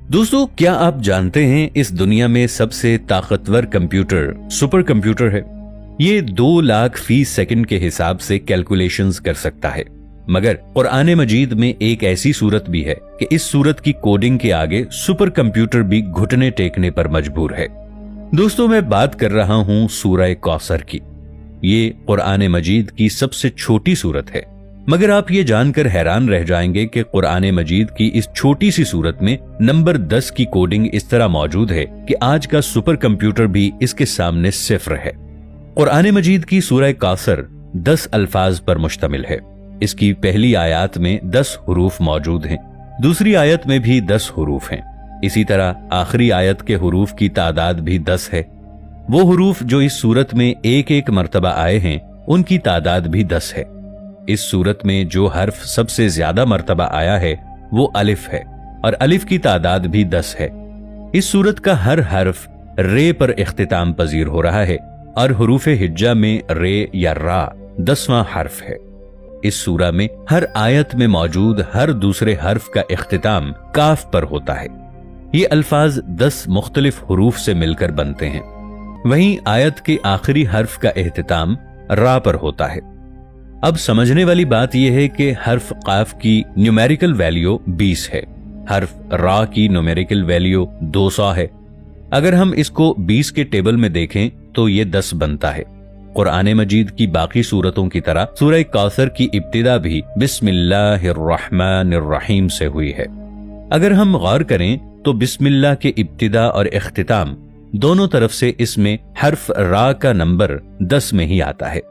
दोस्तों, क्या आप जानते हैं इस दुनिया में सबसे ताकतवर कंप्यूटर सुपर कंप्यूटर है। ये 2 लाख फी सेकंड के हिसाब से कैलकुलेशंस कर सकता है। मगर कुरान मजीद में एक ऐसी सूरत भी है कि इस सूरत की कोडिंग के आगे सुपर कंप्यूटर भी घुटने टेकने पर मजबूर है। दोस्तों, मैं बात कर रहा हूं सूरह कौसर की। ये कुरान मजीद की सबसे छोटी सूरत है, मगर आप ये जानकर हैरान रह जाएंगे कि कुरान मजीद की इस छोटी सी सूरत में नंबर 10 की कोडिंग इस तरह मौजूद है कि आज का सुपर कंप्यूटर भी इसके सामने सिफर है। कुरान मजीद की सूरह कौसर 10 अल्फाज पर मुश्तमिल है। इसकी पहली आयत में 10 हुरूफ मौजूद हैं, दूसरी आयत में भी 10 हुरूफ हैं। इसी तरह आखिरी आयत के हुरूफ की तादाद भी 10 है। वो हुरूफ जो इस सूरत में एक एक मर्तबा आए हैं, उनकी तादाद भी 10 है। इस सूरत में जो हर्फ सबसे ज्यादा मर्तबा आया है वो अलिफ है, और अलिफ की तादाद भी 10 है। इस सूरत का हर हर्फ रे पर इख्तिताम पजीर हो रहा है, और हुरूफ हिज्जा में रे या रा 10वां हर्फ है। इस सूरा में हर आयत में मौजूद हर दूसरे हर्फ का इख्तिताम काफ पर होता है। ये अल्फाज 10 मुख्तलिफ हुरूफ से मिलकर बनते हैं। वहीं आयत के आखिरी हर्फ का इख्तिताम रा पर होता है। अब समझने वाली बात यह है कि हर्फ काफ की न्यूमेरिकल वैल्यू 20 है, हर्फ रा की न्यूमेरिकल वैल्यू 200 है। अगर हम इसको 20 के टेबल में देखें तो ये 10 बनता है। कुरान मजीद की बाकी सूरतों की तरह सूरह कौसर की इब्तिदा भी बिस्मिल्लाहिर्रहमानिर्रहीम से हुई है। अगर हम गौर करें तो बिस्मिल्लाह के इब्तिदा और इख्तिताम दोनों तरफ से इसमें हर्फ रा का नंबर 10 में ही आता है।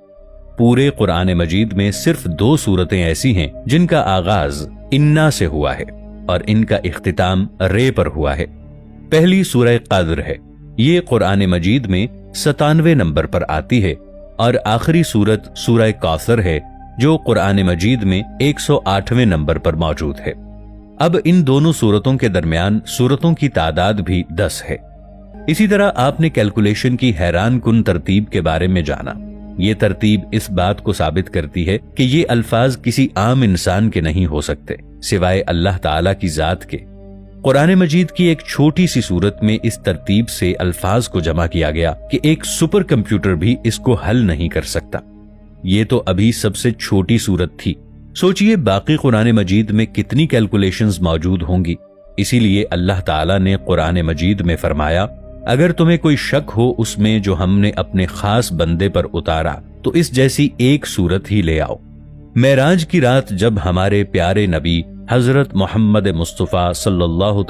पूरे कुरान मजीद में सिर्फ 2 सूरतें ऐसी हैं जिनका आगाज इन्ना से हुआ है और इनका इख्तिताम रे पर हुआ है। पहली सूरह क़द्र है। ये कुरान मजीद में 97वें नंबर पर आती है, और आखिरी सूरत सूरह कौसर है जो कुरान मजीद में 108वें नंबर पर मौजूद है। अब इन दोनों सूरतों के दरमियान सूरतों की तादाद भी 10 है। इसी तरह आपने कैलकुलेशन की हैरान कुन तरतीब के बारे में जाना। ये तरतीब इस बात को साबित करती है कि ये अल्फाज किसी आम इंसान के नहीं हो सकते सिवाय अल्लाह ताला की जात के। कुरान मजीद की एक छोटी सी सूरत में इस तरतीब से अल्फाज को जमा किया गया कि एक सुपर कंप्यूटर भी इसको हल नहीं कर सकता। ये तो अभी सबसे छोटी सूरत थी। सोचिए बाकी कुरान मजीद में कितनी कैलकुलेशंस मौजूद होंगी। इसीलिए अल्लाह ताला ने कुरान मजीद में फरमाया, अगर तुम्हें कोई शक हो उसमें जो हमने अपने खास बंदे पर उतारा तो इस जैसी एक सूरत ही ले आओ। मेराज की रात जब हमारे प्यारे नबी हजरत मोहम्मद मुस्तफा सल्लल्लाहु